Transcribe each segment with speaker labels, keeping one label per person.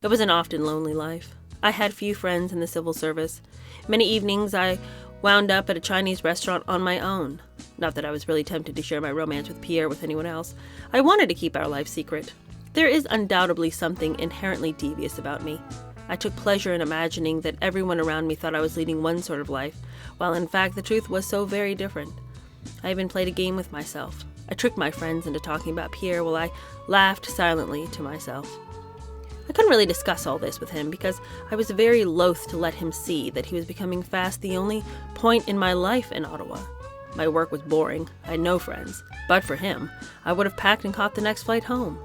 Speaker 1: It was an often lonely life. I had few friends in the civil service. Many evenings I wound up at a Chinese restaurant on my own. Not that I was really tempted to share my romance with Pierre with anyone else. I wanted to keep our life secret. There is undoubtedly something inherently devious about me. I took pleasure in imagining that everyone around me thought I was leading one sort of life, while in fact the truth was so very different. I even played a game with myself. I tricked my friends into talking about Pierre while I laughed silently to myself. I couldn't really discuss all this with him because I was very loath to let him see that he was becoming fast the only point in my life in Ottawa. My work was boring. I had no friends. But for him, I would have packed and caught the next flight home.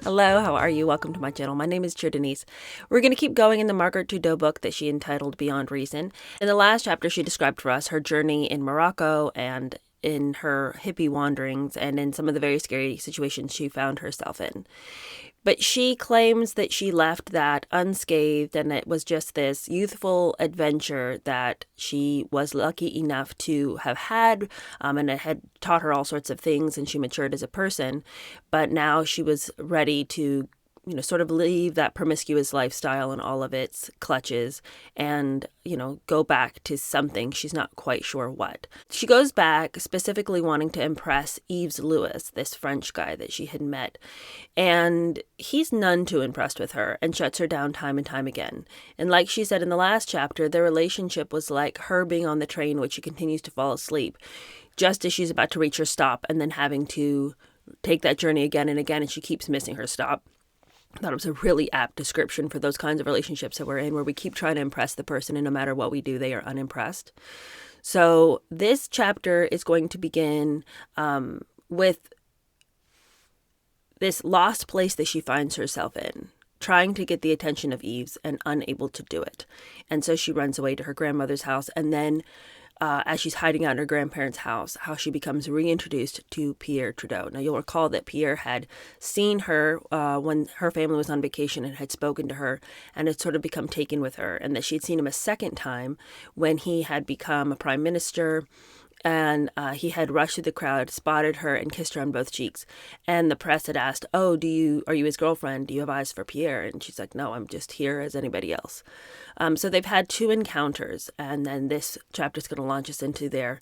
Speaker 1: Hello, how are you? Welcome to my channel. My name is Denise. We're going to keep going in the Margaret Trudeau book that she entitled Beyond Reason. In the last chapter, she described for us her journey in Morocco and in her hippie wanderings and in some of the very scary situations she found herself in. But she claims that she left that unscathed and it was just this youthful adventure that she was lucky enough to have had, and it had taught her all sorts of things and she matured as a person. But now she was ready to sort of leave that promiscuous lifestyle and all of its clutches and, go back to something. She's not quite sure what. She goes back specifically wanting to impress Yves Louis, this French guy that she had met. And he's none too impressed with her and shuts her down time and time again. And like she said in the last chapter, their relationship was like her being on the train which she continues to fall asleep just as she's about to reach her stop and then having to take that journey again and again, and she keeps missing her stop. I thought it was a really apt description for those kinds of relationships that we're in, where we keep trying to impress the person, and no matter what we do, they are unimpressed. So this chapter is going to begin with this lost place that she finds herself in, trying to get the attention of Yves and unable to do it. And so she runs away to her grandmother's house, and then as she's hiding out in her grandparents' house, how she becomes reintroduced to Pierre Trudeau. Now, you'll recall that Pierre had seen her when her family was on vacation and had spoken to her and had sort of become taken with her, and that she had seen him a second time when he had become a prime minister. And he had rushed through the crowd, spotted her, and kissed her on both cheeks. And the press had asked, "Oh, are you his girlfriend? Do you have eyes for Pierre?" And she's like, "No, I'm just here as anybody else." So they've had two encounters, and then this chapter is going to launch us into their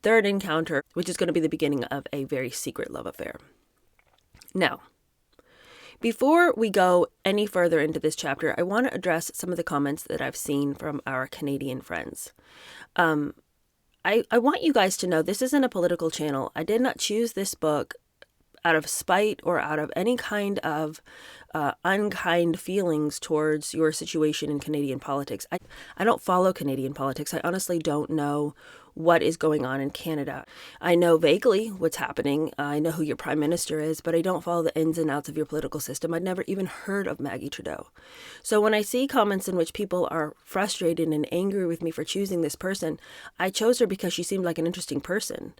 Speaker 1: third encounter, which is going to be the beginning of a very secret love affair. Now, before we go any further into this chapter, I want to address some of the comments that I've seen from our Canadian friends. I want you guys to know this isn't a political channel. I did not choose this book out of spite or out of any kind of unkind feelings towards your situation in Canadian politics. I don't follow Canadian politics. I honestly don't know what is going on in Canada. I know vaguely what's happening. I know who your prime minister is, but I don't follow the ins and outs of your political system. I'd never even heard of Maggie Trudeau. So when I see comments in which people are frustrated and angry with me for choosing this person, I chose her because she seemed like an interesting person.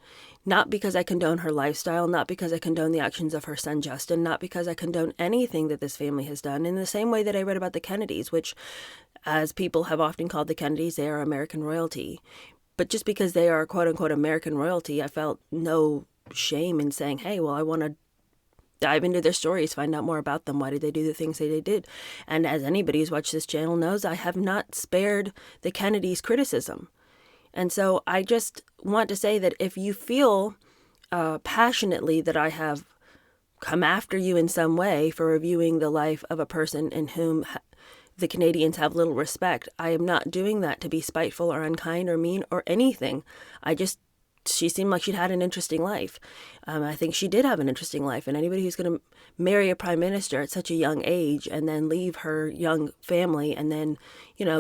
Speaker 1: Not because I condone her lifestyle, not because I condone the actions of her son Justin, not because I condone anything that this family has done, in the same way that I read about the Kennedys, which, as people have often called the Kennedys, they are American royalty. But just because they are quote-unquote American royalty, I felt no shame in saying, hey, well, I want to dive into their stories, find out more about them. Why did they do the things that they did? And as anybody who's watched this channel knows, I have not spared the Kennedys' criticism. And so I just want to say that if you feel passionately that I have come after you in some way for reviewing the life of a person in whom the Canadians have little respect, I am not doing that to be spiteful or unkind or mean or anything. She seemed like she'd had an interesting life. I think she did have an interesting life. And anybody who's going to marry a prime minister at such a young age and then leave her young family and then,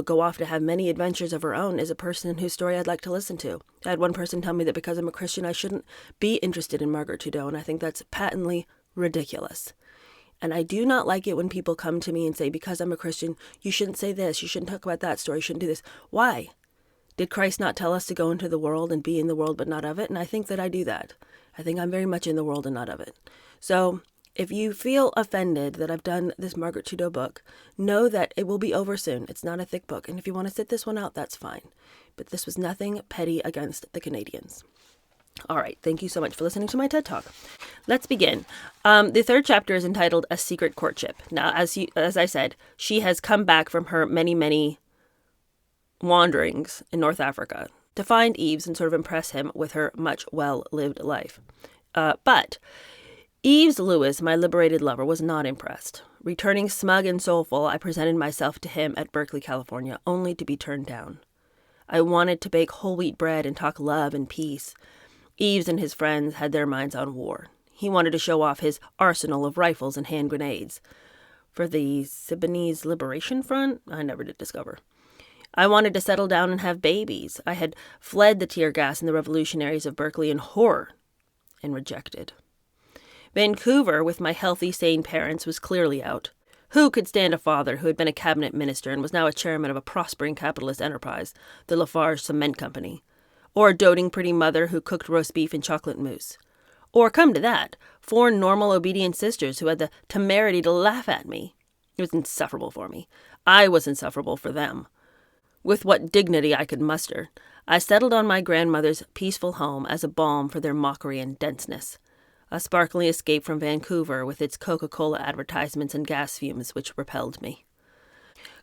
Speaker 1: go off to have many adventures of her own is a person whose story I'd like to listen to. I had one person tell me that because I'm a Christian, I shouldn't be interested in Margaret Trudeau. And I think that's patently ridiculous. And I do not like it when people come to me and say, because I'm a Christian, you shouldn't say this, you shouldn't talk about that story, you shouldn't do this. Why? Did Christ not tell us to go into the world and be in the world but not of it? And I think that I do that. I think I'm very much in the world and not of it. So if you feel offended that I've done this Margaret Trudeau book, know that it will be over soon. It's not a thick book. And if you want to sit this one out, that's fine. But this was nothing petty against the Canadians. All right, thank you so much for listening to my TED Talk. Let's begin. The third chapter is entitled A Secret Courtship. Now, as I said, she has come back from her many, many wanderings in North Africa to find Yves and sort of impress him with her much well-lived life. But Yves Lewis, my liberated lover, was not impressed. Returning smug and soulful, I presented myself to him at Berkeley, California, only to be turned down. I wanted to bake whole wheat bread and talk love and peace. Yves and his friends had their minds on war. He wanted to show off his arsenal of rifles and hand grenades. For the Sudanese Liberation Front, I never did discover. I wanted to settle down and have babies. I had fled the tear gas and the revolutionaries of Berkeley in horror and rejected. Vancouver, with my healthy, sane parents, was clearly out. Who could stand a father who had been a cabinet minister and was now a chairman of a prospering capitalist enterprise, the Lafarge Cement Company? Or a doting pretty mother who cooked roast beef and chocolate mousse? Or, come to that, 4 normal, obedient sisters who had the temerity to laugh at me? It was insufferable for me. I was insufferable for them. With what dignity I could muster, I settled on my grandmother's peaceful home as a balm for their mockery and denseness. A sparkling escape from Vancouver with its Coca-Cola advertisements and gas fumes which repelled me.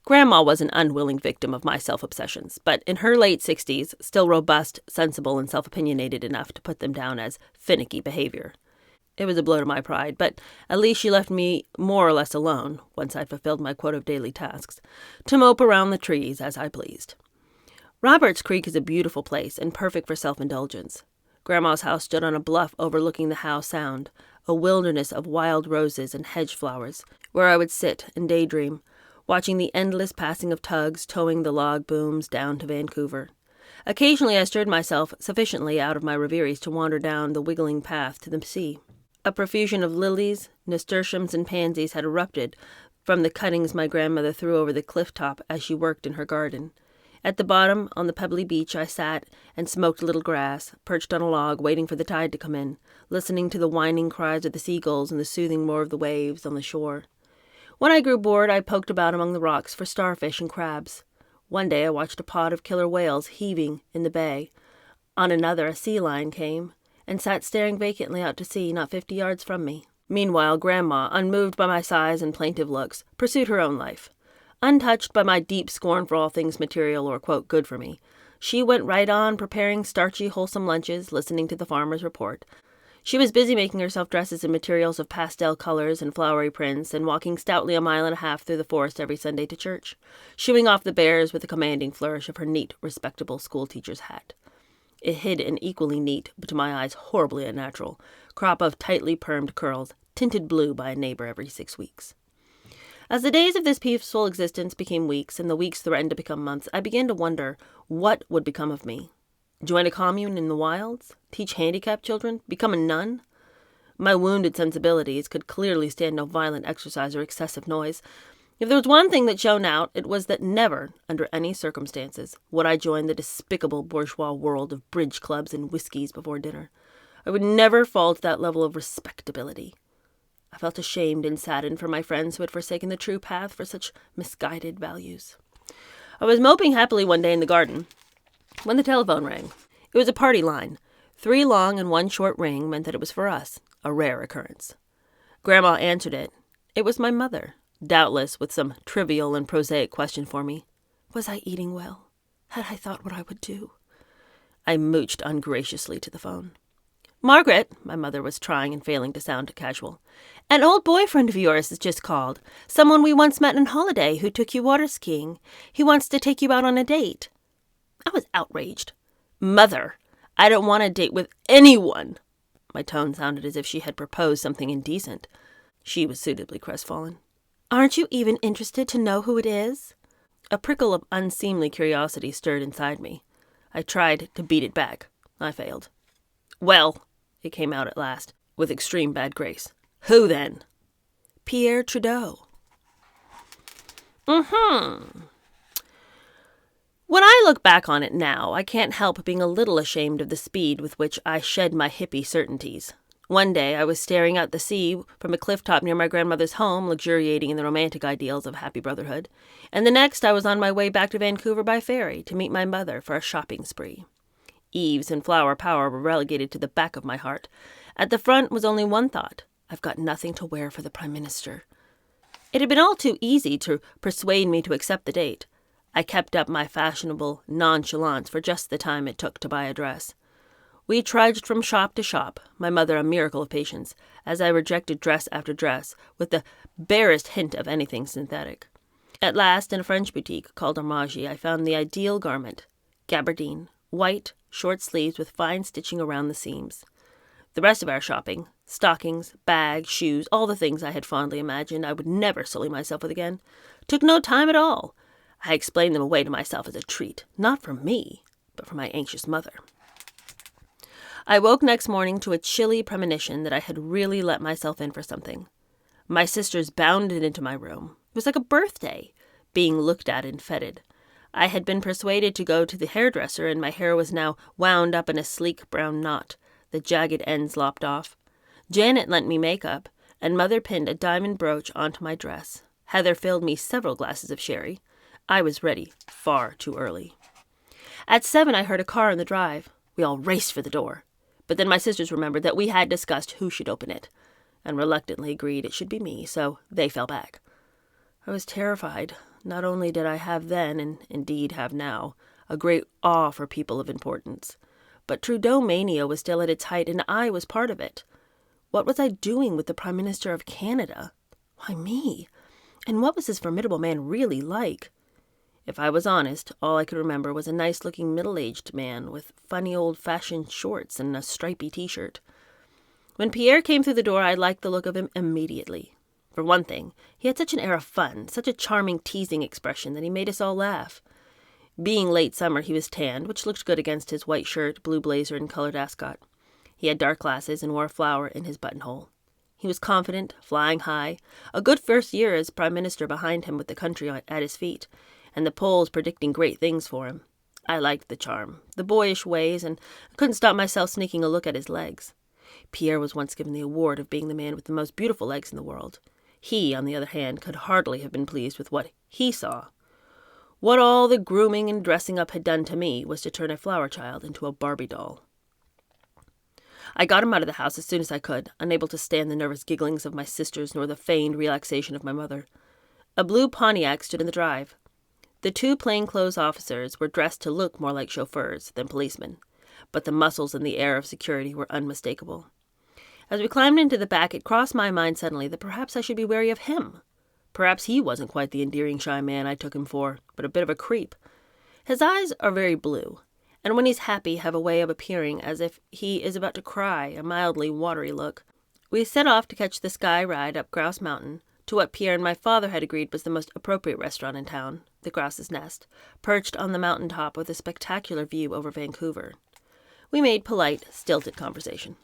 Speaker 1: Grandma was an unwilling victim of my self-obsessions, but in her late 60s, still robust, sensible, and self-opinionated enough to put them down as finicky behavior. It was a blow to my pride, but at least she left me more or less alone, once I'd fulfilled my quota of daily tasks, to mope around the trees as I pleased. Roberts Creek is a beautiful place and perfect for self-indulgence. Grandma's house stood on a bluff overlooking the Howe Sound, a wilderness of wild roses and hedge flowers, where I would sit and daydream, watching the endless passing of tugs towing the log booms down to Vancouver. Occasionally I stirred myself sufficiently out of my reveries to wander down the wiggling path to the sea. A profusion of lilies, nasturtiums, and pansies had erupted from the cuttings my grandmother threw over the cliff top as she worked in her garden. At the bottom, on the pebbly beach, I sat and smoked a little grass, perched on a log, waiting for the tide to come in, listening to the whining cries of the seagulls and the soothing roar of the waves on the shore. When I grew bored, I poked about among the rocks for starfish and crabs. One day I watched a pod of killer whales heaving in the bay. On another, a sea lion came and sat staring vacantly out to sea not 50 yards from me. Meanwhile, Grandma, unmoved by my sighs and plaintive looks, pursued her own life. Untouched by my deep scorn for all things material or, quote, good for me, she went right on preparing starchy, wholesome lunches, listening to the farmer's report. She was busy making herself dresses in materials of pastel colors and flowery prints, and walking stoutly 1.5 miles through the forest every Sunday to church, shooing off the bears with a commanding flourish of her neat, respectable schoolteacher's hat. It hid an equally neat, but to my eyes horribly unnatural, crop of tightly permed curls, tinted blue by a neighbor every 6 weeks. As the days of this peaceful existence became weeks, and the weeks threatened to become months, I began to wonder what would become of me. Join a commune in the wilds? Teach handicapped children? Become a nun? My wounded sensibilities could clearly stand no violent exercise or excessive noise. If there was one thing that shone out, it was that never, under any circumstances, would I join the despicable bourgeois world of bridge clubs and whiskies before dinner. I would never fall to that level of respectability. I felt ashamed and saddened for my friends who had forsaken the true path for such misguided values. I was moping happily one day in the garden when the telephone rang. It was a party line. 3 long and 1 short ring meant that it was for us, a rare occurrence. Grandma answered it. It was my mother, doubtless with some trivial and prosaic question for me. Was I eating well? Had I thought what I would do? I mooched ungraciously to the phone. Margaret, my mother was trying and failing to sound casual. An old boyfriend of yours has just called. Someone we once met on holiday who took you water skiing. He wants to take you out on a date. I was outraged. Mother, I don't want a date with anyone. My tone sounded as if she had proposed something indecent. She was suitably crestfallen. Aren't you even interested to know who it is? A prickle of unseemly curiosity stirred inside me. I tried to beat it back. I failed. Well, it came out at last, with extreme bad grace. Who then? Pierre Trudeau. When I look back on it now, I can't help being a little ashamed of the speed with which I shed my hippie certainties. One day I was staring out the sea from a cliff top near my grandmother's home, luxuriating in the romantic ideals of happy brotherhood, and the next I was on my way back to Vancouver by ferry to meet my mother for a shopping spree. Eves and flower power were relegated to the back of my heart. At the front was only one thought: I've got nothing to wear for the Prime Minister. It had been all too easy to persuade me to accept the date. I kept up my fashionable nonchalance for just the time it took to buy a dress. We trudged from shop to shop, my mother a miracle of patience, as I rejected dress after dress with the barest hint of anything synthetic. At last, in a French boutique called Armagi, I found the ideal garment: gabardine, white, short sleeves with fine stitching around the seams. The rest of our shopping, stockings, bags, shoes, all the things I had fondly imagined I would never sully myself with again, took no time at all. I explained them away to myself as a treat, not for me, but for my anxious mother. I woke next morning to a chilly premonition that I had really let myself in for something. My sisters bounded into my room. It was like a birthday, being looked at and feted. I had been persuaded to go to the hairdresser, and my hair was now wound up in a sleek brown knot, the jagged ends lopped off. Janet lent me makeup, and Mother pinned a diamond brooch onto my dress. Heather filled me several glasses of sherry. I was ready far too early. At 7, I heard a car in the drive. We all raced for the door. But then my sisters remembered that we had discussed who should open it, and reluctantly agreed it should be me, so they fell back. I was terrified. Not only did I have then, and indeed have now, a great awe for people of importance, but Trudeau mania was still at its height, and I was part of it. What was I doing with the Prime Minister of Canada? Why me? And what was this formidable man really like? If I was honest, all I could remember was a nice-looking middle-aged man with funny old-fashioned shorts and a stripy T-shirt. When Pierre came through the door, I liked the look of him immediately. For one thing, he had such an air of fun, such a charming, teasing expression that he made us all laugh. Being late summer, he was tanned, which looked good against his white shirt, blue blazer, and colored ascot. He had dark glasses and wore a flower in his buttonhole. He was confident, flying high, a good first year as Prime Minister behind him with the country at his feet, and the polls predicting great things for him. I liked the charm, the boyish ways, and I couldn't stop myself sneaking a look at his legs. Pierre was once given the award of being the man with the most beautiful legs in the world. He, on the other hand, could hardly have been pleased with what he saw. What all the grooming and dressing up had done to me was to turn a flower child into a Barbie doll. I got him out of the house as soon as I could, unable to stand the nervous gigglings of my sisters nor the feigned relaxation of my mother. A blue Pontiac stood in the drive. The 2 plainclothes officers were dressed to look more like chauffeurs than policemen, but the muscles and the air of security were unmistakable. As we climbed into the back, it crossed my mind suddenly that perhaps I should be wary of him. Perhaps he wasn't quite the endearing shy man I took him for, but a bit of a creep. His eyes are very blue, and when he's happy have a way of appearing as if he is about to cry, a mildly watery look. We set off to catch the sky ride up Grouse Mountain, to what Pierre and my father had agreed was the most appropriate restaurant in town, the Grouse's Nest, perched on the mountain top with a spectacular view over Vancouver. We made polite, stilted conversation.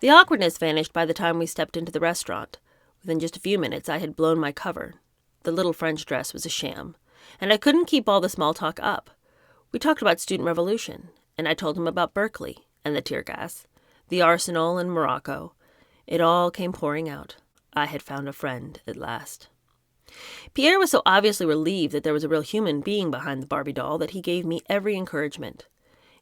Speaker 1: The awkwardness vanished by the time we stepped into the restaurant. Within just a few minutes I had blown my cover. The little French dress was a sham, and I couldn't keep all the small talk up. We talked about student revolution, and I told him about Berkeley and the tear gas, the arsenal and Morocco. It all came pouring out. I had found a friend at last. Pierre was so obviously relieved that there was a real human being behind the Barbie doll that he gave me every encouragement.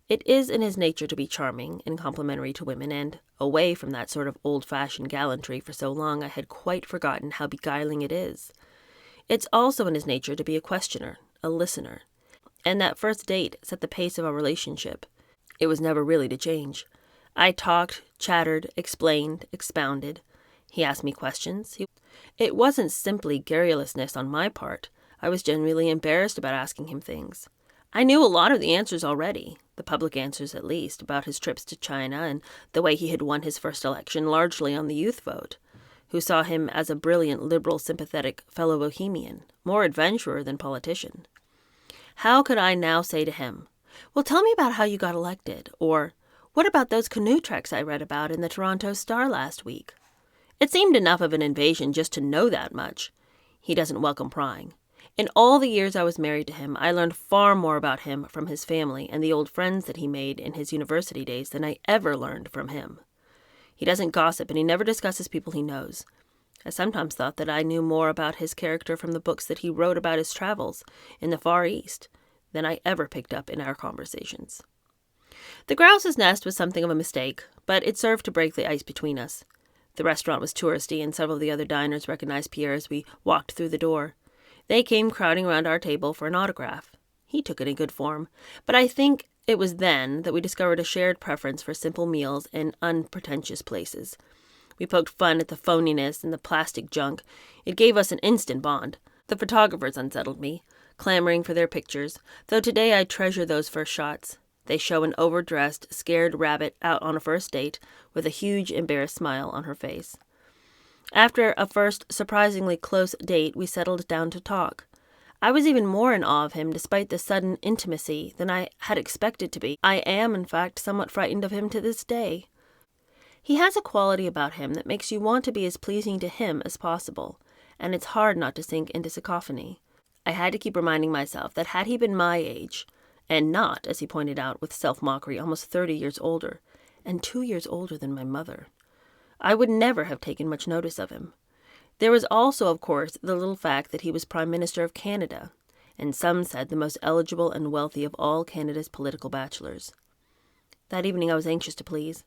Speaker 1: It is in his nature to be charming and complimentary to women, and, away from that sort of old-fashioned gallantry for so long, I had quite forgotten how beguiling it is. It's also in his nature to be a questioner, a listener, and that first date set the pace of our relationship. It was never really to change. I talked, chattered, explained, expounded. He asked me questions. It wasn't simply garrulousness on my part. I was genuinely embarrassed about asking him things. I knew a lot of the answers already, the public answers at least, about his trips to China and the way he had won his first election largely on the youth vote, who saw him as a brilliant, liberal, sympathetic fellow bohemian, more adventurer than politician. How could I now say to him, "Well, tell me about how you got elected," or, "What about those canoe treks I read about in the Toronto Star last week?" It seemed enough of an invasion just to know that much. He doesn't welcome prying. In all the years I was married to him, I learned far more about him from his family and the old friends that he made in his university days than I ever learned from him. He doesn't gossip, and he never discusses people he knows. I sometimes thought that I knew more about his character from the books that he wrote about his travels in the Far East than I ever picked up in our conversations. The grouse's nest was something of a mistake, but it served to break the ice between us. The restaurant was touristy, and several of the other diners recognized Pierre as we walked through the door. They came crowding around our table for an autograph. He took it in good form, but I think it was then that we discovered a shared preference for simple meals in unpretentious places. We poked fun at the phoniness and the plastic junk. It gave us an instant bond. The photographers unsettled me, clamoring for their pictures, though today I treasure those first shots. They show an overdressed, scared rabbit out on a first date with a huge, embarrassed smile on her face. After a first surprisingly close date, we settled down to talk. I was even more in awe of him despite the sudden intimacy than I had expected to be. I am, in fact, somewhat frightened of him to this day. He has a quality about him that makes you want to be as pleasing to him as possible, and it's hard not to sink into cacophony. I had to keep reminding myself that had he been my age, and not, as he pointed out with self-mockery, almost 30 years older, and 2 years older than my mother, I would never have taken much notice of him. There was also, of course, the little fact that he was Prime Minister of Canada, and some said the most eligible and wealthy of all Canada's political bachelors. That evening I was anxious to please.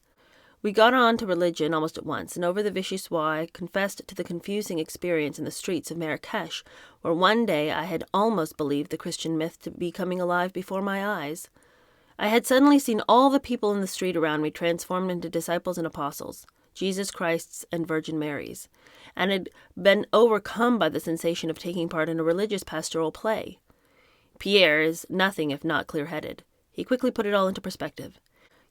Speaker 1: We got on to religion almost at once, and over the Vichy soir I confessed to the confusing experience in the streets of Marrakesh, where one day I had almost believed the Christian myth to be coming alive before my eyes. I had suddenly seen all the people in the street around me transformed into disciples and apostles, Jesus Christ's and Virgin Mary's, and had been overcome by the sensation of taking part in a religious pastoral play. Pierre is nothing if not clear-headed. He quickly put it all into perspective.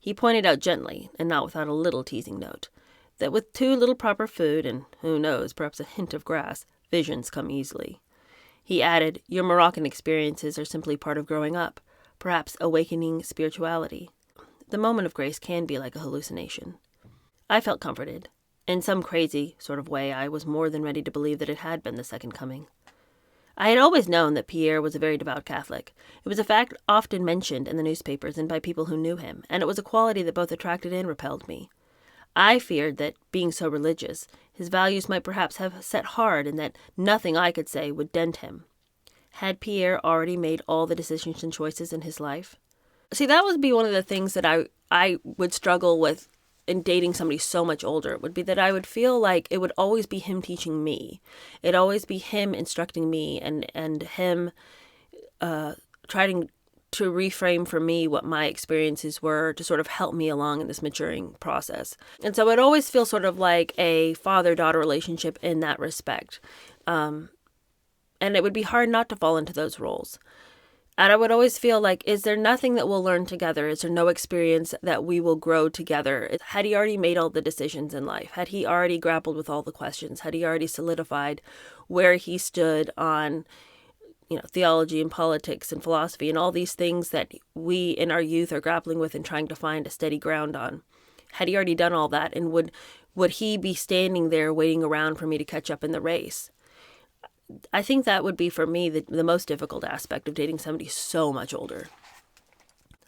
Speaker 1: He pointed out gently, and not without a little teasing note, that with too little proper food, and who knows, perhaps a hint of grass, visions come easily. He added, your Moroccan experiences are simply part of growing up, perhaps awakening spirituality. The moment of grace can be like a hallucination. I felt comforted. In some crazy sort of way, I was more than ready to believe that it had been the second coming. I had always known that Pierre was a very devout Catholic. It was a fact often mentioned in the newspapers and by people who knew him, and it was a quality that both attracted and repelled me. I feared that, being so religious, his values might perhaps have set hard and that nothing I could say would dent him. Had Pierre already made all the decisions and choices in his life? See, that would be one of the things that I would struggle with in dating somebody so much older. It would be that I would feel like it would always be him teaching me. It'd always be him instructing me and him trying to reframe for me what my experiences were to sort of help me along in this maturing process. And so it always feels sort of like a father-daughter relationship in that respect. And it would be hard not to fall into those roles. And I would always feel like, is there nothing that we'll learn together? Is there no experience that we will grow together? Had he already made all the decisions in life? Had he already grappled with all the questions? Had he already solidified where he stood on, theology and politics and philosophy and all these things that we in our youth are grappling with and trying to find a steady ground on? Had he already done all that? And would he be standing there waiting around for me to catch up in the race? I think that would be, for me, the most difficult aspect of dating somebody so much older.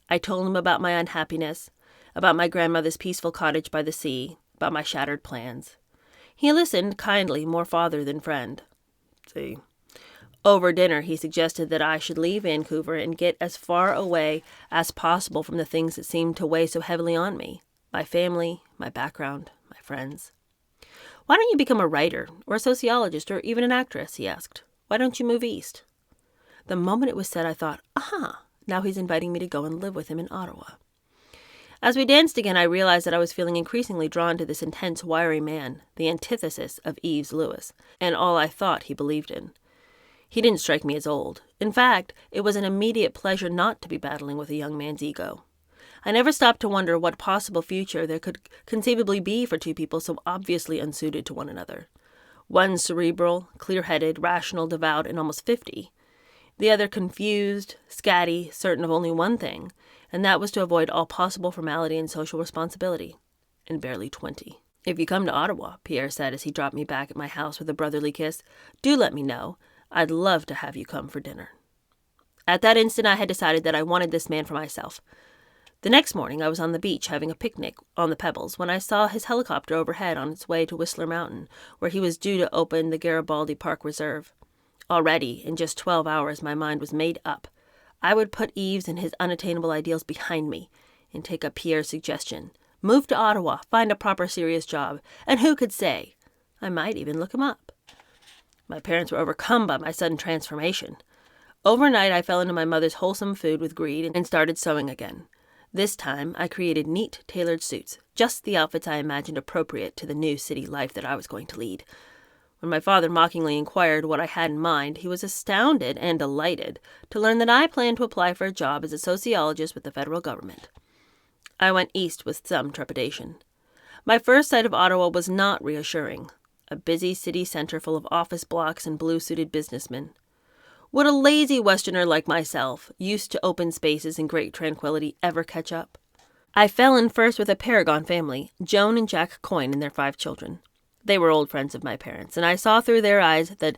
Speaker 1: I told him about my unhappiness, about my grandmother's peaceful cottage by the sea, about my shattered plans. He listened kindly, more father than friend. See. Over dinner, he suggested that I should leave Vancouver and get as far away as possible from the things that seemed to weigh so heavily on me. My family, my background, my friends. Why don't you become a writer, or a sociologist, or even an actress, he asked. Why don't you move east? The moment it was said, I thought, now he's inviting me to go and live with him in Ottawa. As we danced again, I realized that I was feeling increasingly drawn to this intense, wiry man, the antithesis of Yves Lewis, and all I thought he believed in. He didn't strike me as old. In fact, it was an immediate pleasure not to be battling with a young man's ego. I never stopped to wonder what possible future there could conceivably be for two people so obviously unsuited to one another. One cerebral, clear-headed, rational, devout, and almost 50. The other confused, scatty, certain of only one thing, and that was to avoid all possible formality and social responsibility. And barely 20. If you come to Ottawa, Pierre said as he dropped me back at my house with a brotherly kiss, do let me know. I'd love to have you come for dinner. At that instant, I had decided that I wanted this man for myself. The next morning, I was on the beach having a picnic on the pebbles when I saw his helicopter overhead on its way to Whistler Mountain, where he was due to open the Garibaldi Park Reserve. Already, in just 12 hours, my mind was made up. I would put Yves and his unattainable ideals behind me and take up Pierre's suggestion. Move to Ottawa, find a proper serious job, and who could say? I might even look him up. My parents were overcome by my sudden transformation. Overnight, I fell into my mother's wholesome food with greed and started sewing again. This time, I created neat, tailored suits, just the outfits I imagined appropriate to the new city life that I was going to lead. When my father mockingly inquired what I had in mind, he was astounded and delighted to learn that I planned to apply for a job as a sociologist with the federal government. I went east with some trepidation. My first sight of Ottawa was not reassuring. A busy city center full of office blocks and blue-suited businessmen. Would a lazy Westerner like myself, used to open spaces and great tranquility, ever catch up? I fell in first with a Paragon family, Joan and Jack Coyne and their 5 children. They were old friends of my parents, and I saw through their eyes the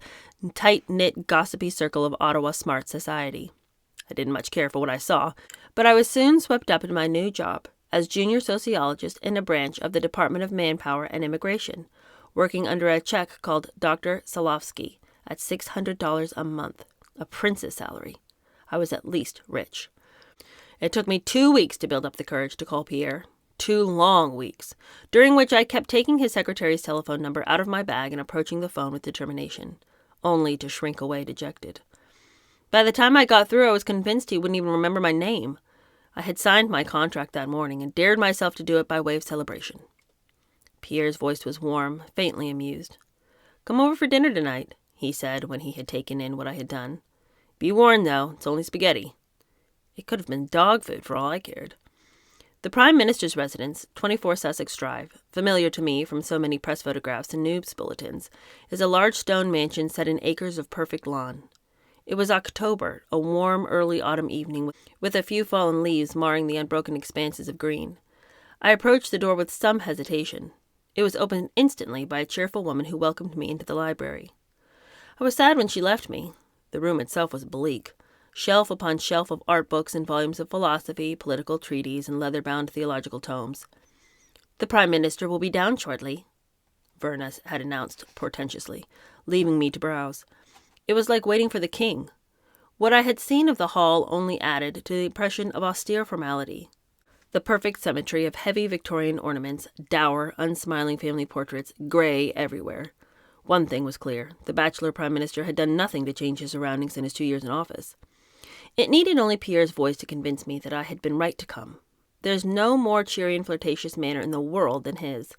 Speaker 1: tight-knit, gossipy circle of Ottawa smart society. I didn't much care for what I saw, but I was soon swept up in my new job as junior sociologist in a branch of the Department of Manpower and Immigration, working under a check called Dr. Solovsky at $600 a month, a prince's salary. I was at least rich. It took me 2 weeks to build up the courage to call Pierre. 2 long weeks, during which I kept taking his secretary's telephone number out of my bag and approaching the phone with determination, only to shrink away dejected. By the time I got through, I was convinced he wouldn't even remember my name. I had signed my contract that morning and dared myself to do it by way of celebration. Pierre's voice was warm, faintly amused. "Come over for dinner tonight," he said when he had taken in what I had done. "Be warned, though, it's only spaghetti." It could have been dog food for all I cared. The Prime Minister's residence, 24 Sussex Drive, familiar to me from so many press photographs and news bulletins, is a large stone mansion set in acres of perfect lawn. It was October, a warm, early autumn evening with a few fallen leaves marring the unbroken expanses of green. I approached the door with some hesitation. It was opened instantly by a cheerful woman who welcomed me into the library. I was sad when she left me. The room itself was bleak. Shelf upon shelf of art books and volumes of philosophy, political treatises, and leather-bound theological tomes. "The Prime Minister will be down shortly," Verna had announced portentously, leaving me to browse. It was like waiting for the king. What I had seen of the hall only added to the impression of austere formality. The perfect symmetry of heavy Victorian ornaments, dour, unsmiling family portraits, grey everywhere. One thing was clear. The bachelor Prime Minister had done nothing to change his surroundings in his 2 years in office. It needed only Pierre's voice to convince me that I had been right to come. There's no more cheery and flirtatious manner in the world than his.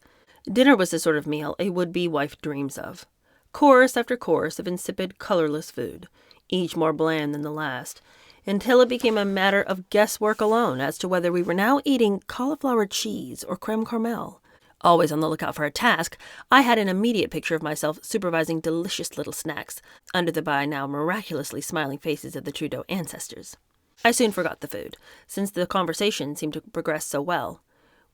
Speaker 1: Dinner was the sort of meal a would-be wife dreams of. Course after course of insipid, colorless food, each more bland than the last, until it became a matter of guesswork alone as to whether we were now eating cauliflower cheese or creme caramel. Always on the lookout for a task, I had an immediate picture of myself supervising delicious little snacks under the by now miraculously smiling faces of the Trudeau ancestors. I soon forgot the food, since the conversation seemed to progress so well.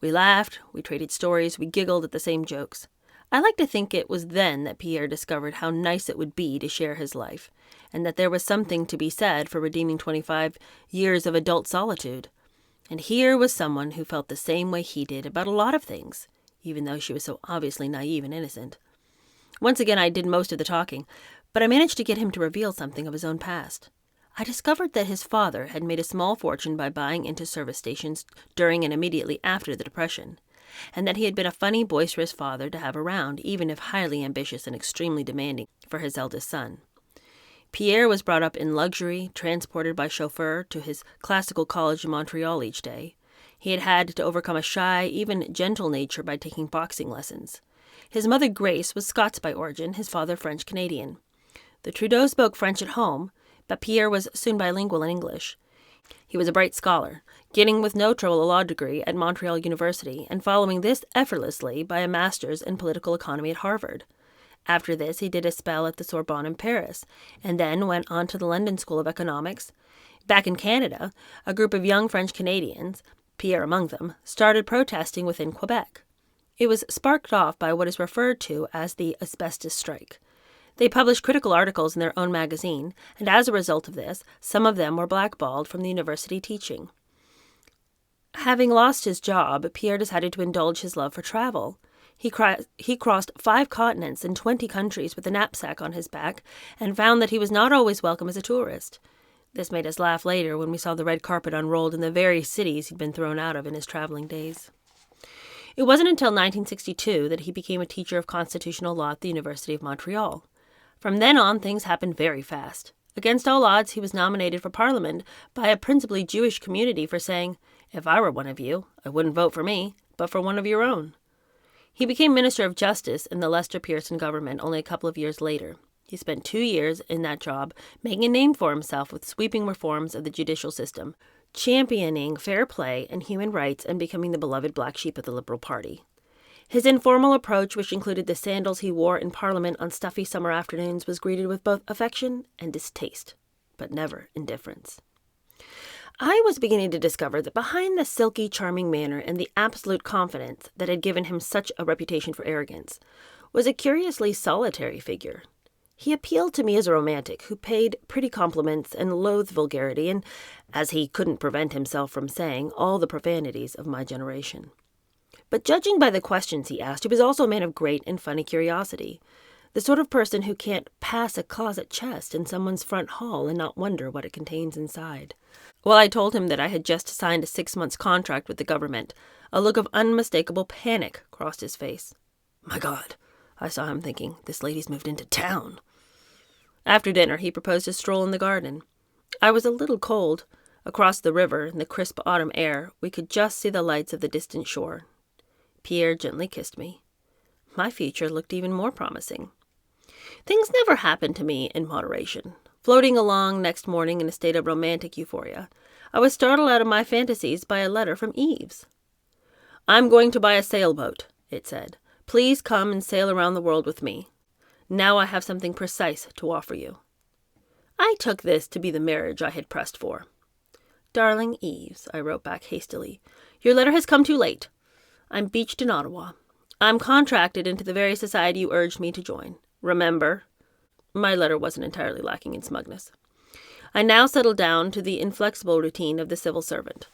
Speaker 1: We laughed, we traded stories, we giggled at the same jokes. I like to think it was then that Pierre discovered how nice it would be to share his life, and that there was something to be said for redeeming 25 years of adult solitude. And here was someone who felt the same way he did about a lot of things, even though she was so obviously naive and innocent. Once again, I did most of the talking, but I managed to get him to reveal something of his own past. I discovered that his father had made a small fortune by buying into service stations during and immediately after the Depression, and that he had been a funny, boisterous father to have around, even if highly ambitious and extremely demanding for his eldest son. Pierre was brought up in luxury, transported by chauffeur to his classical college in Montreal each day. He had had to overcome a shy, even gentle nature by taking boxing lessons. His mother, Grace, was Scots by origin, his father French-Canadian. The Trudeau spoke French at home, but Pierre was soon bilingual in English. He was a bright scholar, getting with no trouble a law degree at Montreal University and following this effortlessly by a master's in political economy at Harvard. After this, he did a spell at the Sorbonne in Paris, and then went on to the London School of Economics. Back in Canada, a group of young French-Canadians, Pierre among them, started protesting within Quebec. It was sparked off by what is referred to as the asbestos strike. They published critical articles in their own magazine, and as a result of this, some of them were blackballed from the university teaching. Having lost his job, Pierre decided to indulge his love for travel. He crossed 5 continents and 20 countries with a knapsack on his back and found that he was not always welcome as a tourist. This made us laugh later when we saw the red carpet unrolled in the very cities he'd been thrown out of in his traveling days. It wasn't until 1962 that he became a teacher of constitutional law at the University of Montreal. From then on, things happened very fast. Against all odds, he was nominated for Parliament by a principally Jewish community for saying, "If I were one of you, I wouldn't vote for me, but for one of your own." He became Minister of Justice in the Lester Pearson government only a couple of years later. He spent 2 years in that job, making a name for himself with sweeping reforms of the judicial system, championing fair play and human rights, and becoming the beloved black sheep of the Liberal Party. His informal approach, which included the sandals he wore in Parliament on stuffy summer afternoons, was greeted with both affection and distaste, but never indifference. I was beginning to discover that behind the silky, charming manner and the absolute confidence that had given him such a reputation for arrogance was a curiously solitary figure. He appealed to me as a romantic who paid pretty compliments and loathed vulgarity and, as he couldn't prevent himself from saying, all the profanities of my generation. But judging by the questions he asked, he was also a man of great and funny curiosity, the sort of person who can't pass a closet chest in someone's front hall and not wonder what it contains inside. Well, I told him that I had just signed a 6-month contract with the government. A look of unmistakable panic crossed his face. My God, I saw him thinking, this lady's moved into town. After dinner, he proposed a stroll in the garden. I was a little cold. Across the river, in the crisp autumn air, we could just see the lights of the distant shore. Pierre gently kissed me. My future looked even more promising. Things never happened to me in moderation. Floating along next morning in a state of romantic euphoria, I was startled out of my fantasies by a letter from Eve's. "I'm going to buy a sailboat," it said. "Please come and sail around the world with me. Now I have something precise to offer you." I took this to be the marriage I had pressed for. "Darling Eves," I wrote back hastily, "your letter has come too late. I'm beached in Ottawa. I'm contracted into the very society you urged me to join. Remember?" My letter wasn't entirely lacking in smugness. I now settled down to the inflexible routine of the civil servant.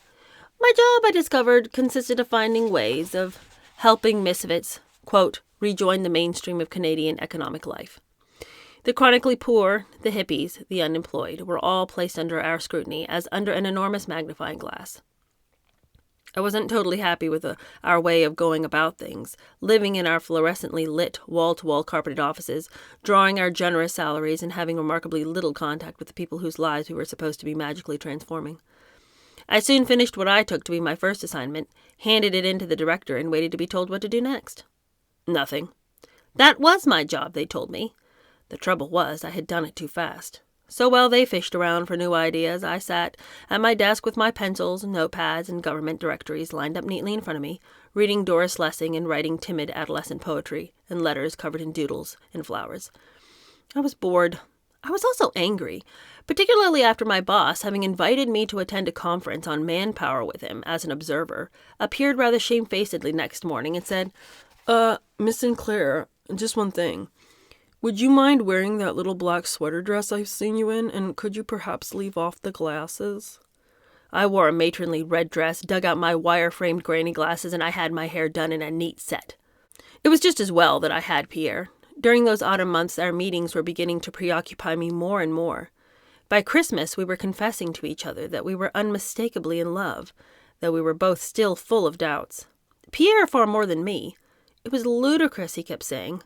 Speaker 1: My job, I discovered, consisted of finding ways of helping misfits, quote, rejoin the mainstream of Canadian economic life. The chronically poor, the hippies, the unemployed were all placed under our scrutiny as under an enormous magnifying glass. I wasn't totally happy with our way of going about things, living in our fluorescently lit, wall-to-wall carpeted offices, drawing our generous salaries, and having remarkably little contact with the people whose lives we were supposed to be magically transforming. I soon finished what I took to be my first assignment, handed it in to the director, and waited to be told what to do next. Nothing. That was my job, they told me. The trouble was, I had done it too fast. So while they fished around for new ideas, I sat at my desk with my pencils, notepads, and government directories lined up neatly in front of me, reading Doris Lessing and writing timid adolescent poetry and letters covered in doodles and flowers. I was bored. I was also angry, particularly after my boss, having invited me to attend a conference on manpower with him as an observer, appeared rather shamefacedly next morning and said, Miss Sinclair, just one thing. Would you mind wearing that little black sweater dress I've seen you in, and could you perhaps leave off the glasses?" I wore a matronly red dress, dug out my wire-framed granny glasses, and I had my hair done in a neat set. It was just as well that I had Pierre. During those autumn months, our meetings were beginning to preoccupy me more and more. By Christmas, we were confessing to each other that we were unmistakably in love, though we were both still full of doubts. Pierre far more than me. It was ludicrous, he kept saying.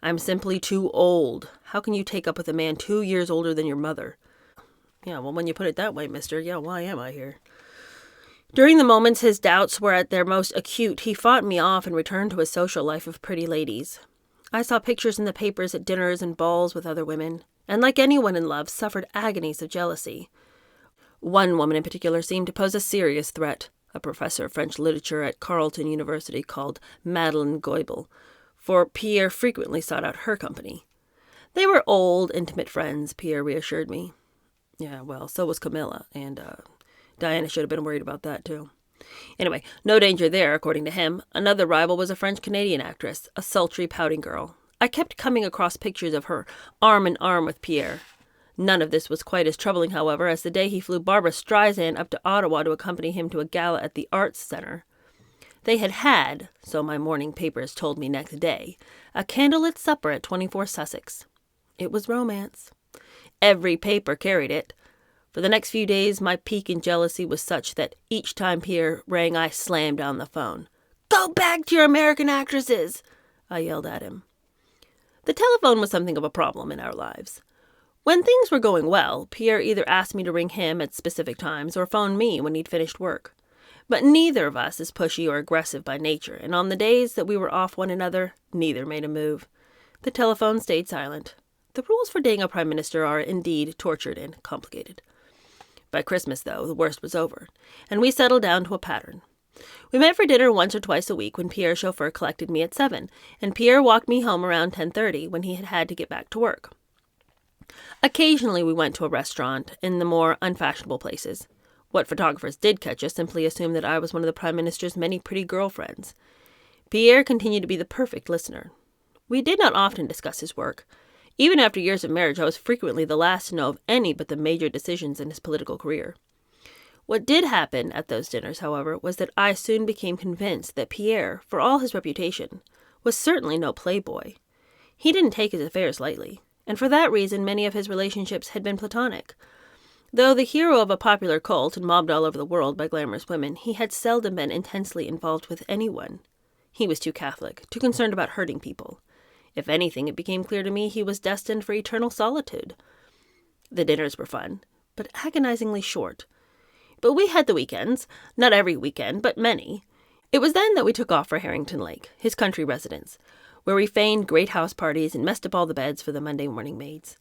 Speaker 1: "I'm simply too old. How can you take up with a man 2 years older than your mother?" Yeah, well, when you put it that way, mister, yeah, why am I here? During the moments his doubts were at their most acute, he fought me off and returned to his social life of pretty ladies. I saw pictures in the papers at dinners and balls with other women, and like anyone in love, suffered agonies of jealousy. One woman in particular seemed to pose a serious threat, a professor of French literature at Carleton University called Madeleine Goebel, for Pierre frequently sought out her company. They were old, intimate friends, Pierre reassured me. Yeah, well, so was Camilla, and Diana should have been worried about that, too. Anyway, no danger there, according to him. Another rival was a French-Canadian actress, a sultry, pouting girl. I kept coming across pictures of her, arm in arm with Pierre. None of this was quite as troubling, however, as the day he flew Barbra Streisand up to Ottawa to accompany him to a gala at the Arts Centre. They had, so my morning papers told me next day, a candlelit supper at 24 Sussex. It was romance. Every paper carried it. For the next few days, my pique and jealousy was such that each time Pierre rang, I slammed down the phone. "Go back to your American actresses!" I yelled at him. The telephone was something of a problem in our lives. When things were going well, Pierre either asked me to ring him at specific times or phone me when he'd finished work. But neither of us is pushy or aggressive by nature, and on the days that we were off one another, neither made a move. The telephone stayed silent. The rules for dating a prime minister are indeed tortured and complicated. By Christmas, though, the worst was over, and we settled down to a pattern. We met for dinner once or twice a week when Pierre's chauffeur collected me at 7, and Pierre walked me home around 10:30 when he had to get back to work. Occasionally we went to a restaurant in the more unfashionable places. What photographers did catch us simply assumed that I was one of the Prime Minister's many pretty girlfriends. Pierre continued to be the perfect listener. We did not often discuss his work. Even after years of marriage, I was frequently the last to know of any but the major decisions in his political career. What did happen at those dinners, however, was that I soon became convinced that Pierre, for all his reputation, was certainly no playboy. He didn't take his affairs lightly, and for that reason many of his relationships had been platonic. Though the hero of a popular cult and mobbed all over the world by glamorous women, he had seldom been intensely involved with anyone. He was too Catholic, too concerned about hurting people. If anything, it became clear to me he was destined for eternal solitude. The dinners were fun, but agonizingly short. But we had the weekends, not every weekend, but many. It was then that we took off for Harrington Lake, his country residence, where we feigned great house parties and messed up all the beds for the Monday morning maids.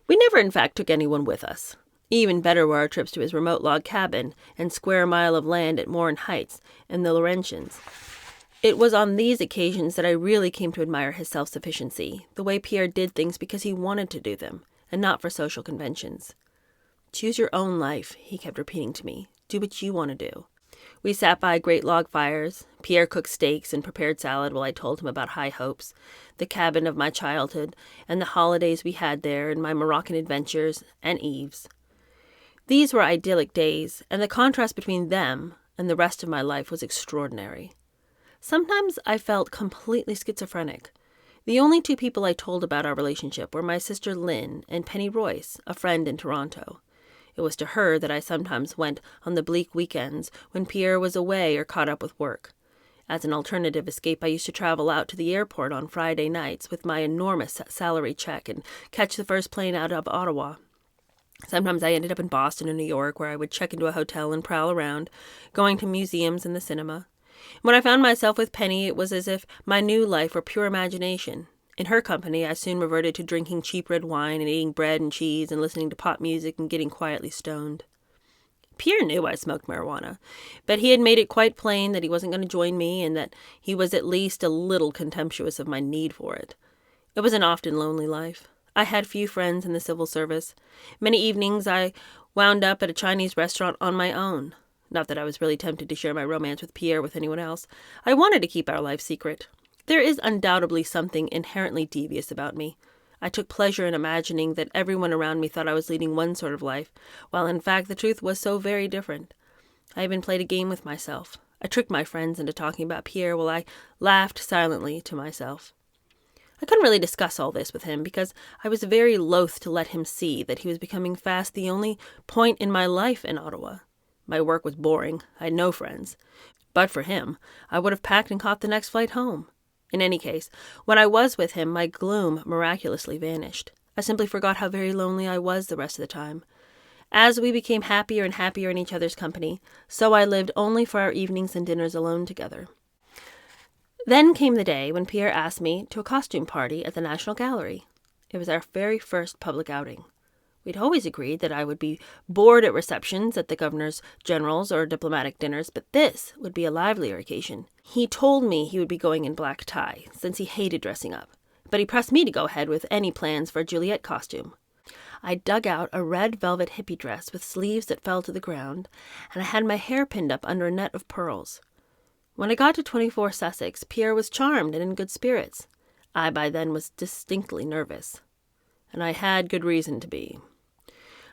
Speaker 1: We never, in fact, took anyone with us. Even better were our trips to his remote log cabin and square mile of land at Morin Heights and the Laurentians. It was on these occasions that I really came to admire his self-sufficiency, the way Pierre did things because he wanted to do them, and not for social conventions. "Choose your own life," he kept repeating to me. "Do what you want to do." We sat by great log fires. Pierre cooked steaks and prepared salad while I told him about High Hopes, the cabin of my childhood, and the holidays we had there, and my Moroccan adventures, and Eve's. These were idyllic days, and the contrast between them and the rest of my life was extraordinary. Sometimes I felt completely schizophrenic. The only two people I told about our relationship were my sister Lynn and Penny Royce, a friend in Toronto. It was to her that I sometimes went on the bleak weekends when Pierre was away or caught up with work. As an alternative escape, I used to travel out to the airport on Friday nights with my enormous salary check and catch the first plane out of Ottawa. Sometimes I ended up in Boston or New York, where I would check into a hotel and prowl around, going to museums and the cinema. When I found myself with Penny, it was as if my new life were pure imagination. In her company, I soon reverted to drinking cheap red wine and eating bread and cheese and listening to pop music and getting quietly stoned. Pierre knew I smoked marijuana, but he had made it quite plain that he wasn't going to join me and that he was at least a little contemptuous of my need for it. It was an often lonely life. I had few friends in the civil service. Many evenings I wound up at a Chinese restaurant on my own. Not that I was really tempted to share my romance with Pierre with anyone else. I wanted to keep our life secret. There is undoubtedly something inherently devious about me. I took pleasure in imagining that everyone around me thought I was leading one sort of life, while in fact the truth was so very different. I even played a game with myself. I tricked my friends into talking about Pierre while I laughed silently to myself. I couldn't really discuss all this with him because I was very loath to let him see that he was becoming fast the only point in my life in Ottawa. My work was boring. I had no friends. But for him, I would have packed and caught the next flight home. In any case, when I was with him, my gloom miraculously vanished. I simply forgot how very lonely I was the rest of the time. As we became happier and happier in each other's company, so I lived only for our evenings and dinners alone together. Then came the day when Pierre asked me to a costume party at the National Gallery. It was our very first public outing. We'd always agreed that I would be bored at receptions at the governors general's or diplomatic dinners, but this would be a livelier occasion. He told me he would be going in black tie, since he hated dressing up, but he pressed me to go ahead with any plans for a Juliet costume. I dug out a red velvet hippie dress with sleeves that fell to the ground, and I had my hair pinned up under a net of pearls. When I got to 24 Sussex, Pierre was charmed and in good spirits. I by then was distinctly nervous, and I had good reason to be.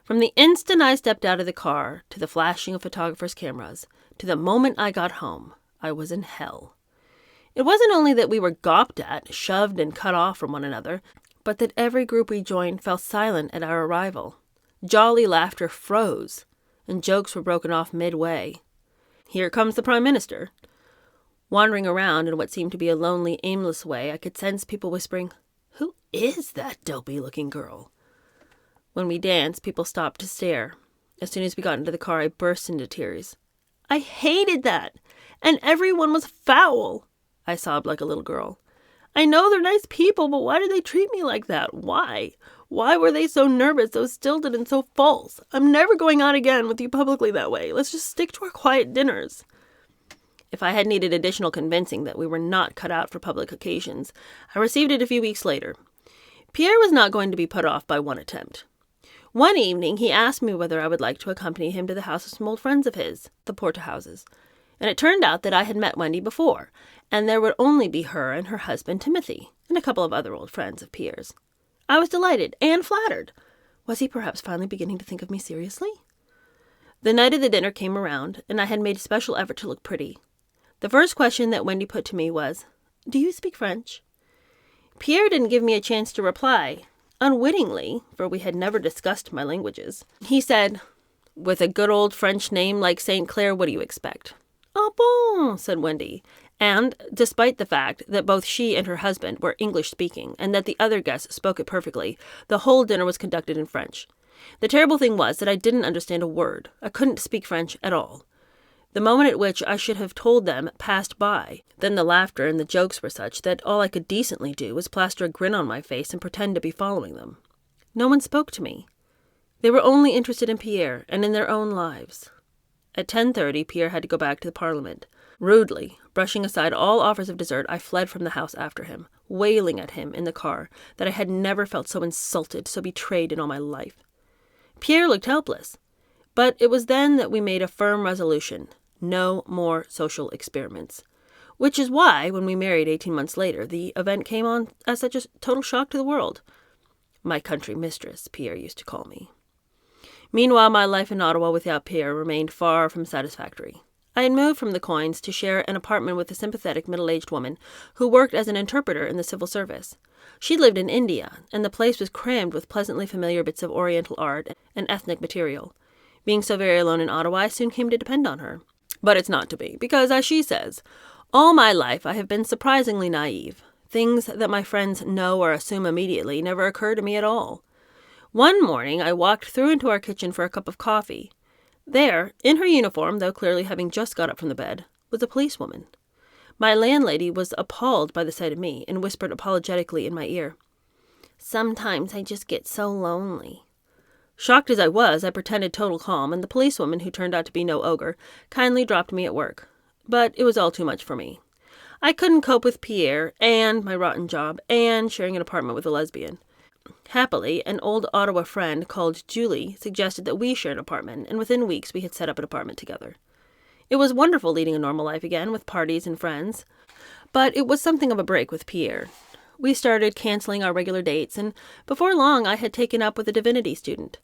Speaker 1: From the instant I stepped out of the car, to the flashing of photographers' cameras, to the moment I got home, I was in hell. It wasn't only that we were gawped at, shoved and cut off from one another, but that every group we joined fell silent at our arrival. Jolly laughter froze, and jokes were broken off midway. Here comes the Prime Minister. Wandering around in what seemed to be a lonely, aimless way, I could sense people whispering, "Who is that dopey-looking girl?" When we danced, people stopped to stare. As soon as we got into the car, I burst into tears. "I hated that! And everyone was foul!" I sobbed like a little girl. "I know they're nice people, but why did they treat me like that? Why? Why were they so nervous, so stilted, and so false? I'm never going out again with you publicly that way. Let's just stick to our quiet dinners." If I had needed additional convincing that we were not cut out for public occasions, I received it a few weeks later. Pierre was not going to be put off by one attempt. One evening, he asked me whether I would like to accompany him to the house of some old friends of his, the Porterhouses. And it turned out that I had met Wendy before, and there would only be her and her husband Timothy, and a couple of other old friends of Pierre's. I was delighted and flattered. Was he perhaps finally beginning to think of me seriously? The night of the dinner came around, and I had made a special effort to look pretty. The first question that Wendy put to me was, "Do you speak French?" Pierre didn't give me a chance to reply. Unwittingly, for we had never discussed my languages, he said, "With a good old French name like St. Clair, what do you expect?" "Ah bon," said Wendy. And, despite the fact that both she and her husband were English-speaking and that the other guests spoke it perfectly, the whole dinner was conducted in French. The terrible thing was that I didn't understand a word. I couldn't speak French at all. The moment at which I should have told them passed by. Then the laughter and the jokes were such that all I could decently do was plaster a grin on my face and pretend to be following them. No one spoke to me. They were only interested in Pierre and in their own lives. At 10:30, Pierre had to go back to the Parliament. Rudely, brushing aside all offers of dessert, I fled from the house after him, wailing at him in the car that I had never felt so insulted, so betrayed in all my life. Pierre looked helpless. But it was then that we made a firm resolution: no more social experiments. Which is why, when we married 18 months later, the event came on as such a total shock to the world. My country mistress, Pierre used to call me. Meanwhile, my life in Ottawa without Pierre remained far from satisfactory. I had moved from the Coins to share an apartment with a sympathetic middle-aged woman who worked as an interpreter in the civil service. She lived in India, and the place was crammed with pleasantly familiar bits of Oriental art and ethnic material. Being so very alone in Ottawa, I soon came to depend on her. But it's not to be, because, as she says, all my life I have been surprisingly naive. Things that my friends know or assume immediately never occur to me at all. One morning I walked through into our kitchen for a cup of coffee. There, in her uniform, though clearly having just got up from the bed, was a policewoman. My landlady was appalled by the sight of me and whispered apologetically in my ear, "Sometimes I just get so lonely." Shocked as I was, I pretended total calm, and the policewoman, who turned out to be no ogre, kindly dropped me at work. But it was all too much for me. I couldn't cope with Pierre, and my rotten job, and sharing an apartment with a lesbian. Happily, an old Ottawa friend called Julie suggested that we share an apartment, and within weeks we had set up an apartment together. It was wonderful leading a normal life again, with parties and friends. But it was something of a break with Pierre. We started canceling our regular dates, and before long I had taken up with a divinity student.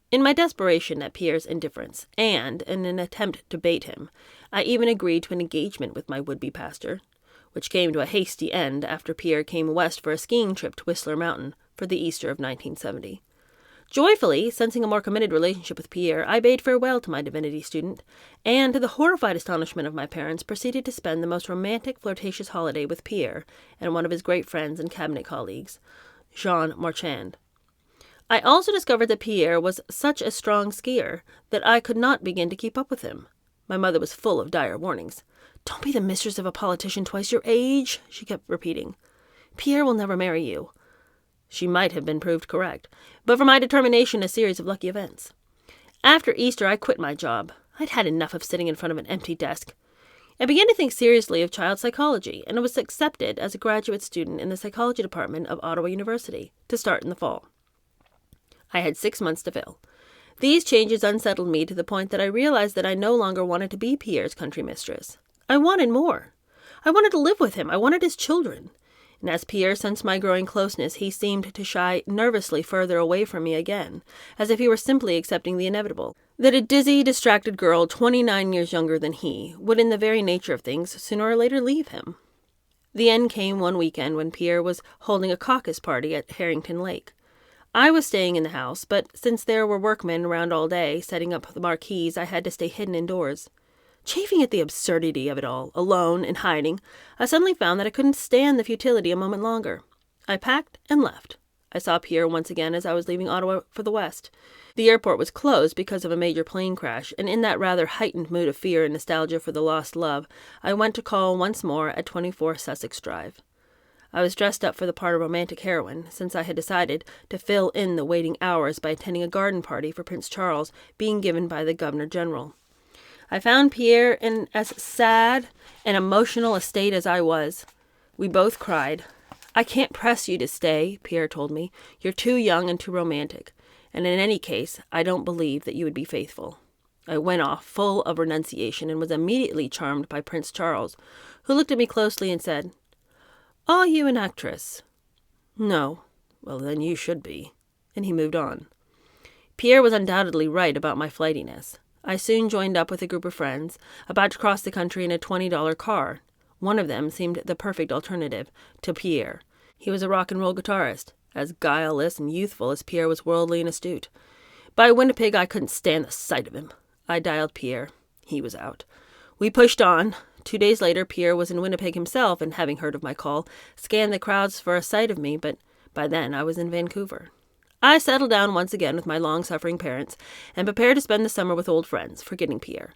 Speaker 1: In my desperation at Pierre's indifference, and in an attempt to bait him, I even agreed to an engagement with my would-be pastor, which came to a hasty end after Pierre came west for a skiing trip to Whistler Mountain for the Easter of 1970. Joyfully, sensing a more committed relationship with Pierre, I bade farewell to my divinity student, and to the horrified astonishment of my parents, proceeded to spend the most romantic, flirtatious holiday with Pierre and one of his great friends and cabinet colleagues, Jean Marchand. I also discovered that Pierre was such a strong skier that I could not begin to keep up with him. My mother was full of dire warnings. "Don't be the mistress of a politician twice your age," she kept repeating. "Pierre will never marry you." She might have been proved correct, but for my determination a series of lucky events. After Easter, I quit my job. I'd had enough of sitting in front of an empty desk. I began to think seriously of child psychology, and I was accepted as a graduate student in the psychology department of Ottawa University, to start in the fall. I had 6 months to fill. These changes unsettled me to the point that I realized that I no longer wanted to be Pierre's country mistress. I wanted more. I wanted to live with him. I wanted his children. And as Pierre sensed my growing closeness, he seemed to shy nervously further away from me again, as if he were simply accepting the inevitable. That a dizzy, distracted girl 29 years younger than he would, in the very nature of things, sooner or later leave him. The end came one weekend when Pierre was holding a caucus party at Harrington Lake. I was staying in the house, but since there were workmen around all day setting up the marquees, I had to stay hidden indoors. Chafing at the absurdity of it all, alone and hiding, I suddenly found that I couldn't stand the futility a moment longer. I packed and left. I saw Pierre once again as I was leaving Ottawa for the West. The airport was closed because of a major plane crash, and in that rather heightened mood of fear and nostalgia for the lost love, I went to call once more at 24 Sussex Drive. I was dressed up for the part of romantic heroine, since I had decided to fill in the waiting hours by attending a garden party for Prince Charles being given by the Governor-General. I found Pierre in as sad and emotional a state as I was. We both cried. "I can't press you to stay," Pierre told me. "You're too young and too romantic. And in any case, I don't believe that you would be faithful." I went off, full of renunciation, and was immediately charmed by Prince Charles, who looked at me closely and said, "Are you an actress?" "No." "Well, then you should be." And he moved on. Pierre was undoubtedly right about my flightiness. I soon joined up with a group of friends, about to cross the country in a $20 car. One of them seemed the perfect alternative to Pierre. He was a rock and roll guitarist, as guileless and youthful as Pierre was worldly and astute. By Winnipeg, I couldn't stand the sight of him. I dialed Pierre. He was out. We pushed on. 2 days later, Pierre was in Winnipeg himself, and having heard of my call, scanned the crowds for a sight of me, but by then I was in Vancouver. I settled down once again with my long-suffering parents and prepared to spend the summer with old friends, forgetting Pierre.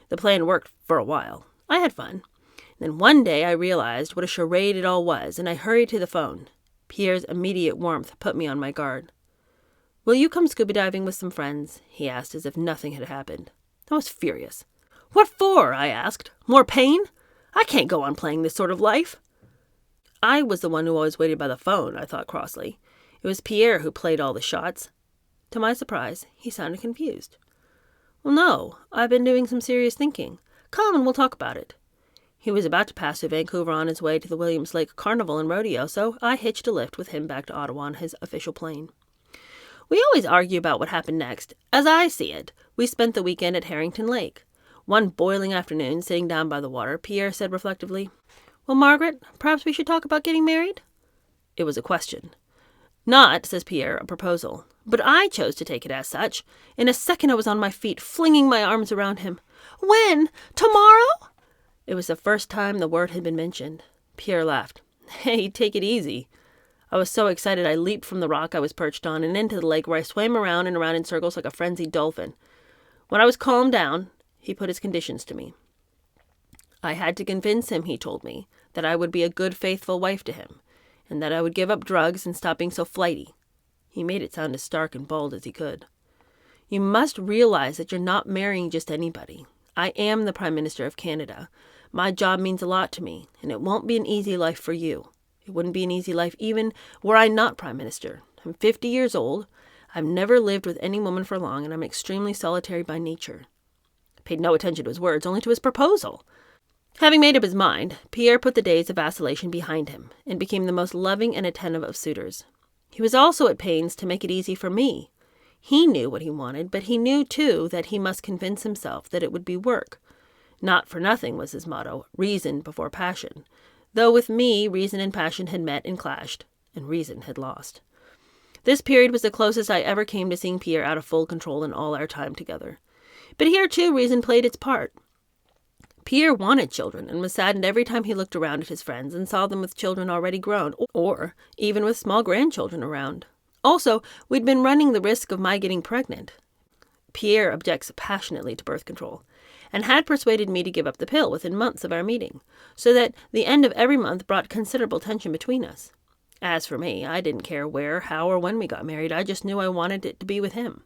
Speaker 1: The plan worked for a while. I had fun. Then one day I realized what a charade it all was, and I hurried to the phone. Pierre's immediate warmth put me on my guard. "Will you come scuba diving with some friends?" he asked as if nothing had happened. I was furious. "What for?" I asked. "More pain? I can't go on playing this sort of life." I was the one who always waited by the phone, I thought crossly. It was Pierre who played all the shots. To my surprise, he sounded confused. "Well, no, I've been doing some serious thinking. Come and we'll talk about it." He was about to pass through Vancouver on his way to the Williams Lake Carnival and Rodeo, so I hitched a lift with him back to Ottawa on his official plane. We always argue about what happened next. As I see it, we spent the weekend at Harrington Lake. One boiling afternoon, sitting down by the water, Pierre said reflectively, "Well, Margaret, perhaps we should talk about getting married?" It was a question. "Not," says Pierre, "a proposal. But I chose to take it as such. In a second I was on my feet, flinging my arms around him. "When? Tomorrow?" It was the first time the word had been mentioned. Pierre laughed. "Hey, take it easy." I was so excited I leaped from the rock I was perched on and into the lake, where I swam around and around in circles like a frenzied dolphin. When I was calmed down, he put his conditions to me. I had to convince him, he told me, that I would be a good, faithful wife to him, and that I would give up drugs and stop being so flighty. He made it sound as stark and bold as he could. "You must realize that you're not marrying just anybody. I am the Prime Minister of Canada. My job means a lot to me, and it won't be an easy life for you. It wouldn't be an easy life even were I not Prime Minister. I'm 50 years old. I've never lived with any woman for long, and I'm extremely solitary by nature." I paid no attention to his words, only to his proposal. Having made up his mind, Pierre put the days of vacillation behind him and became the most loving and attentive of suitors. He was also at pains to make it easy for me. He knew what he wanted, but he knew, too, that he must convince himself that it would be work. Not for nothing was his motto, reason before passion, though with me reason and passion had met and clashed, and reason had lost. This period was the closest I ever came to seeing Pierre out of full control in all our time together. But here, too, reason played its part. Pierre wanted children and was saddened every time he looked around at his friends and saw them with children already grown, or even with small grandchildren around. Also, we'd been running the risk of my getting pregnant. Pierre objects passionately to birth control, and had persuaded me to give up the pill within months of our meeting, so that the end of every month brought considerable tension between us. As for me, I didn't care where, how, or when we got married. I just knew I wanted it to be with him.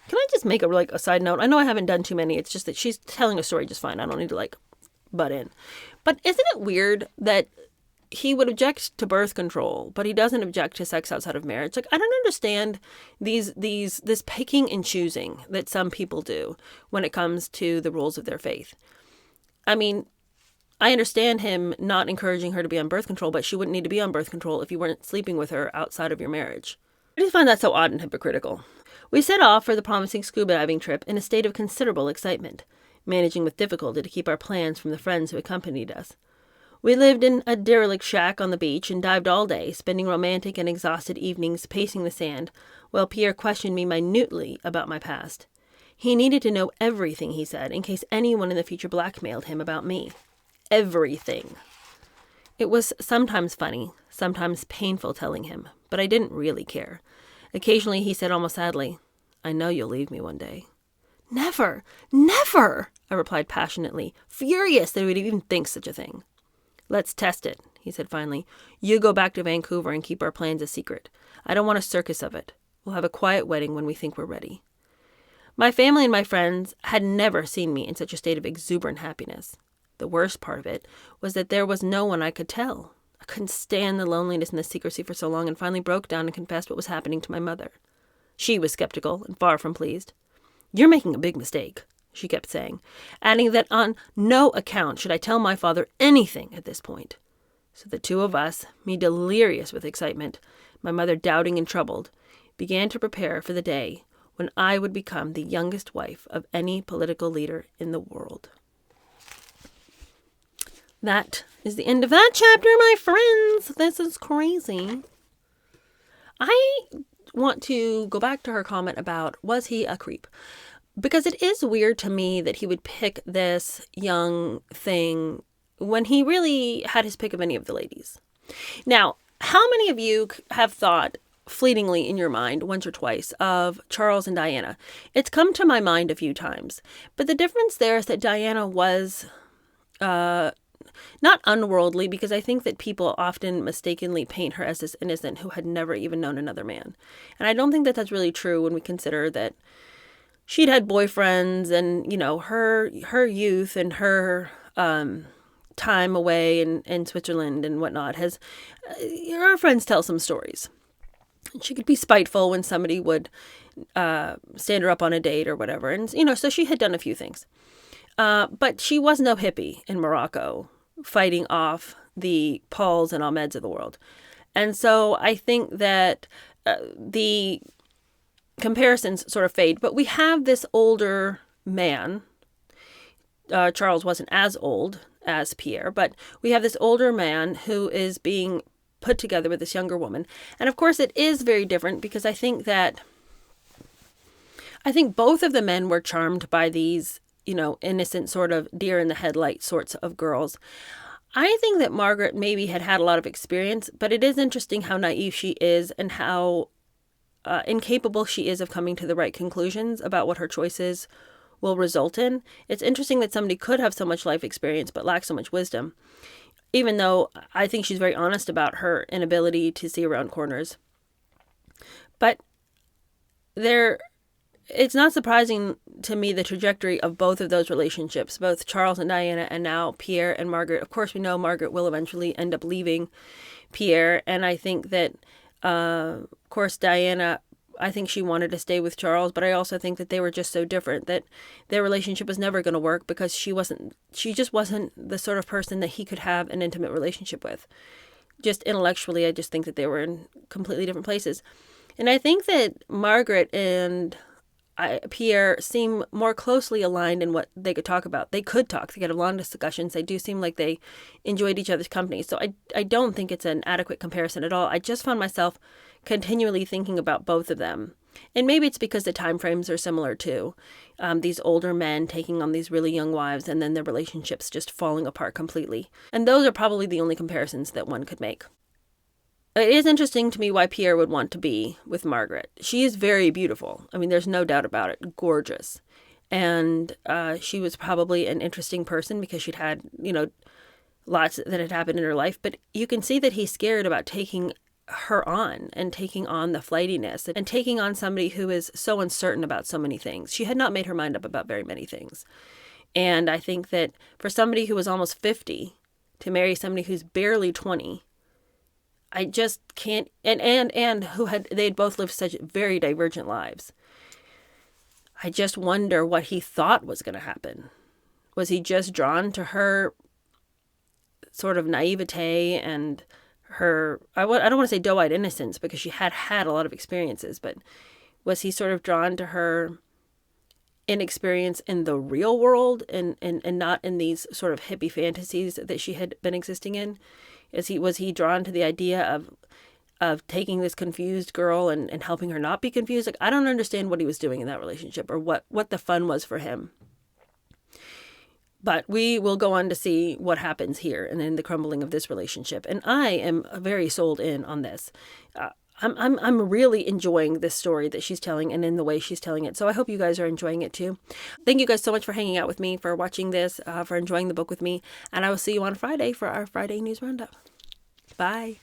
Speaker 1: Can I just make a side note? I know I haven't done too many. It's just that she's telling a story just fine. I don't need to butt in. But isn't it weird that he would object to birth control, but he doesn't object to sex outside of marriage? I don't understand this picking and choosing that some people do when it comes to the rules of their faith. I mean, I understand him not encouraging her to be on birth control, but she wouldn't need to be on birth control if you weren't sleeping with her outside of your marriage. I just find that so odd and hypocritical. We set off for the promising scuba diving trip in a state of considerable excitement, managing with difficulty to keep our plans from the friends who accompanied us. We lived in a derelict shack on the beach and dived all day, spending romantic and exhausted evenings pacing the sand, while Pierre questioned me minutely about my past. He needed to know everything, he said, in case anyone in the future blackmailed him about me. Everything. It was sometimes funny, sometimes painful telling him, but I didn't really care. Occasionally he said almost sadly, "I know you'll leave me one day." "Never, never," I replied passionately, furious that he would even think such a thing. "Let's test it," he said finally. "You go back to Vancouver and keep our plans a secret. I don't want a circus of it. We'll have a quiet wedding when we think we're ready." My family and my friends had never seen me in such a state of exuberant happiness. The worst part of it was that there was no one I could tell. I couldn't stand the loneliness and the secrecy for so long and finally broke down and confessed what was happening to my mother. She was skeptical and far from pleased. "You're making a big mistake," she kept saying, adding that on no account should I tell my father anything at this point. So the two of us, me delirious with excitement, my mother doubting and troubled, began to prepare for the day when I would become the youngest wife of any political leader in the world. That is the end of that chapter, my friends. This is crazy. I want to go back to her comment about, was he a creep? Because it is weird to me that he would pick this young thing when he really had his pick of any of the ladies. Now, how many of you have thought fleetingly in your mind, once or twice, of Charles and Diana? It's come to my mind a few times. But the difference there is that Diana was not unworldly, because I think that people often mistakenly paint her as this innocent who had never even known another man. And I don't think that that's really true when we consider that she'd had boyfriends and, you know, her youth and her time away in Switzerland and whatnot has, her friends tell some stories. She could be spiteful when somebody would stand her up on a date or whatever. And, you know, so she had done a few things. But she was no hippie in Morocco fighting off the Pauls and Ahmeds of the world. And so I think that the comparisons sort of fade. But we have this older man. Charles wasn't as old as Pierre, but we have this older man who is being put together with this younger woman. And of course it is very different, because I think both of the men were charmed by these, you know, innocent sort of deer in the headlight sorts of girls. I think that Margaret maybe had a lot of experience, but it is interesting how naive she is and how incapable she is of coming to the right conclusions about what her choices will result in. It's interesting that somebody could have so much life experience but lack so much wisdom, even though I think she's very honest about her inability to see around corners. But it's not surprising to me the trajectory of both of those relationships, both Charles and Diana, and now Pierre and Margaret. Of course, we know Margaret will eventually end up leaving Pierre, and I think that, of course, Diana, I think she wanted to stay with Charles, but I also think that they were just so different that their relationship was never going to work, because she just wasn't the sort of person that he could have an intimate relationship with. Just intellectually, I just think that they were in completely different places. And I think that Margaret and Pierre seem more closely aligned in what they could talk about. They could have long discussions. They do seem like they enjoyed each other's company. So I don't think it's an adequate comparison at all. I just found myself continually thinking about both of them. And maybe it's because the time frames are similar too. These older men taking on these really young wives, and then their relationships just falling apart completely. And those are probably the only comparisons that one could make. It is interesting to me why Pierre would want to be with Margaret. She is very beautiful. I mean, there's no doubt about it. Gorgeous. And she was probably an interesting person because she'd had, you know, lots that had happened in her life. But you can see that he's scared about taking her on and taking on the flightiness and taking on somebody who is so uncertain about so many things. She had not made her mind up about very many things. And I think that for somebody who was almost 50 to marry somebody who's barely 20, I just can't, and who they had both lived such very divergent lives. I just wonder what he thought was going to happen. Was he just drawn to her sort of naivete and her, I don't want to say doe-eyed innocence, because she had a lot of experiences, but was he sort of drawn to her inexperience in the real world and not in these sort of hippie fantasies that she had been existing in? Was he drawn to the idea of taking this confused girl and helping her not be confused? Like, I don't understand what he was doing in that relationship, or what the fun was for him. But we will go on to see what happens here and in the crumbling of this relationship. And I am very sold in on this. I'm really enjoying this story that she's telling and in the way she's telling it. So I hope you guys are enjoying it too. Thank you guys so much for hanging out with me, for watching this, for enjoying the book with me. And I will see you on Friday for our Friday news roundup. Bye.